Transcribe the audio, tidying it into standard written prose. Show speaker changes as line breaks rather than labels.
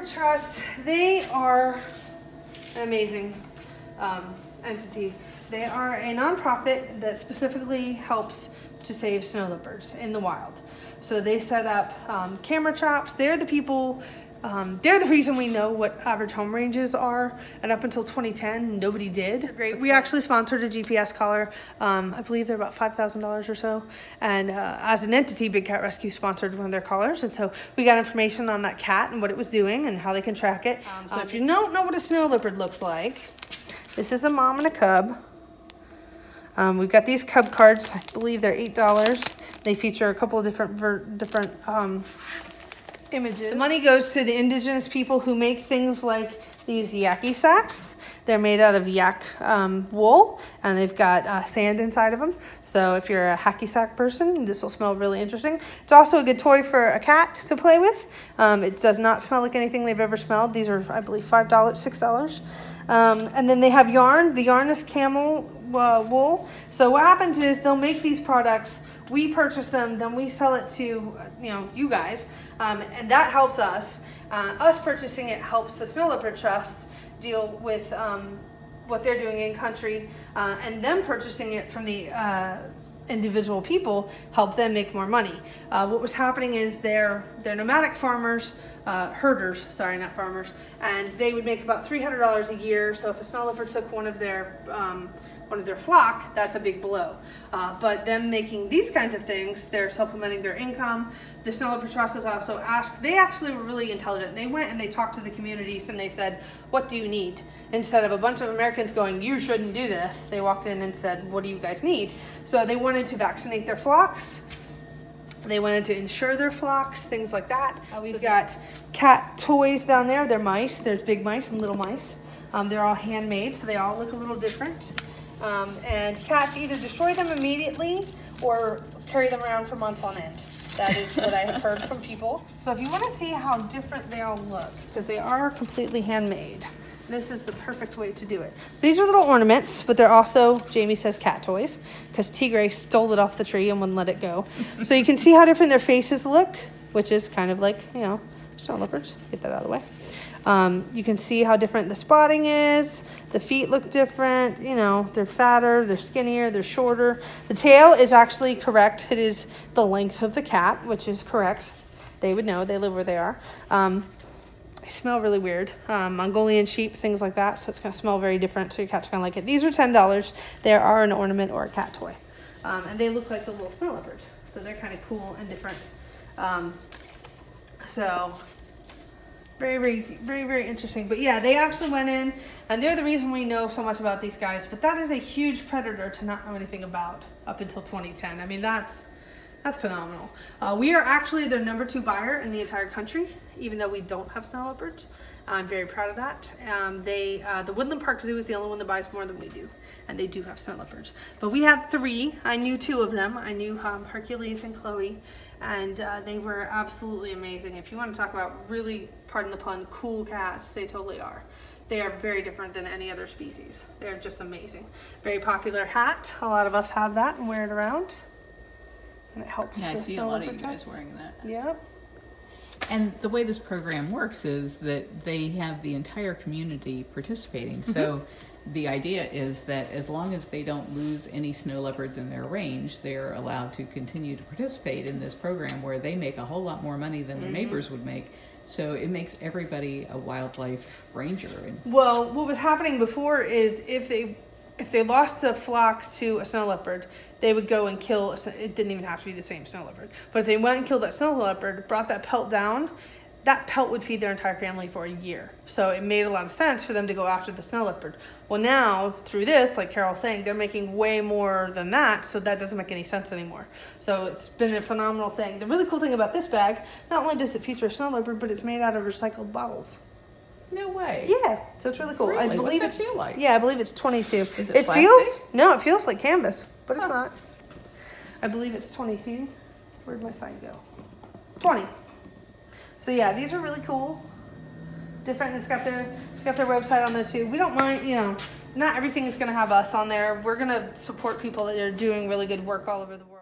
Leopard Trust, they are an amazing entity. They are a nonprofit that specifically helps to save snow leopards in the wild. So they set up camera traps. They're the people, they're the reason we know what average home ranges are. And up until 2010, nobody did. Great. We actually sponsored a GPS collar. I believe they're about $5,000 or so. And as an entity, Big Cat Rescue sponsored one of their collars. And so we got information on that cat and what it was doing and how they can track it. So if you don't know what a snow leopard looks like, this is a mom and a cub. We've got these cub cards. I believe they're $8. They feature a couple of different images. The money goes to the indigenous people who make things like these yaki sacks. They're made out of yak wool, and they've got sand inside of them. So if you're a hacky sack person, this will smell really interesting. It's also a good toy for a cat to play with. It does not smell like anything they've ever smelled. These are, I believe, $5, $6. And then they have yarn. The yarn is camel wool. So what happens is they'll make these products, we purchase them, then we sell it to you guys, and that helps us. Us purchasing it helps the Snow Leopard Trust deal with what they're doing in country, and them purchasing it from the individual people help them make more money. What was happening is they're nomadic farmers, herders, sorry, not farmers, and they would make about $300 a year. So if a snow leopard took one of their flock, that's a big blow. But them making these kinds of things, they're supplementing their income. The Snow Leopard Trust has also asked, they actually were really intelligent. They went and they talked to the communities and they said, what do you need? Instead of a bunch of Americans going, you shouldn't do this, they walked in and said, what do you guys need? So they wanted to vaccinate their flocks. They wanted to insure their flocks, things like that. We've got cat toys down there. They're mice. There's big mice and little mice. They're all handmade, so they all look a little different. And cats either destroy them immediately or carry them around for months on end. That is what I have heard from people. So if you want to see how different they all look, because they are completely handmade, this is the perfect way to do it. So these are little ornaments, but they're also, Jamie says, cat toys, because Tigray stole it off the tree and wouldn't let it go. So you can see how different their faces look, which is kind of like, snow leopards. Get that out of the way. You can see how different the spotting is. The feet look different. They're fatter, they're skinnier, they're shorter. The tail is actually correct. It is the length of the cat, which is correct. They would know. They live where they are. They smell really weird. Mongolian sheep, things like that. So it's going to smell very different. So your cat's going to like it. These are $10. They are an ornament or a cat toy. And they look like the little snow leopards. So they're kind of cool and different. So very, very, very, very interesting. But yeah, they actually went in, and they're the reason we know so much about these guys. But that is a huge predator to not know anything about up until 2010. I mean, that's phenomenal. We are actually their #2 buyer in the entire country, even though we don't have snow leopards. I'm very proud of that. The Woodland Park Zoo is the only one that buys more than we do, and they do have snow leopards. But we had 3. I knew 2 of them. I knew Hercules and Chloe, and they were absolutely amazing. If you want to talk about really, pardon the pun, cool cats, they totally are. They are very different than any other species. They're just amazing. Very popular hat. A lot of us have that and wear it around. And it helps.
Yeah, I see a lot of you guys wearing that.
Yep.
And the way this program works is that they have the entire community participating. So the idea is that as long as they don't lose any snow leopards in their range, they're allowed to continue to participate in this program where they make a whole lot more money than their neighbors would make. So it makes everybody a wildlife ranger.
Well, what was happening before is if they lost a flock to a snow leopard, they would go and kill, it didn't even have to be the same snow leopard, but if they went and killed that snow leopard, brought that pelt down, that pelt would feed their entire family for a year. So it made a lot of sense for them to go after the snow leopard. Well, now through this, like Carol's saying, they're making way more than that, so that doesn't make any sense anymore. So it's been a phenomenal thing. The really cool thing about this bag, not only does it feature a snow leopard, but it's made out of recycled bottles.
No way.
Yeah, so it's really cool.
Really?
I believe
What's that feel like?
Yeah, I believe it's 22.
Is it
It
plastic?
feels it feels like canvas, but it's not. I believe it's 22. Where'd my sign go? 20. So yeah, these are really cool. Different. It's got their website on there too. We don't mind, not everything is going to have us on there. We're going to support people that are doing really good work all over the world.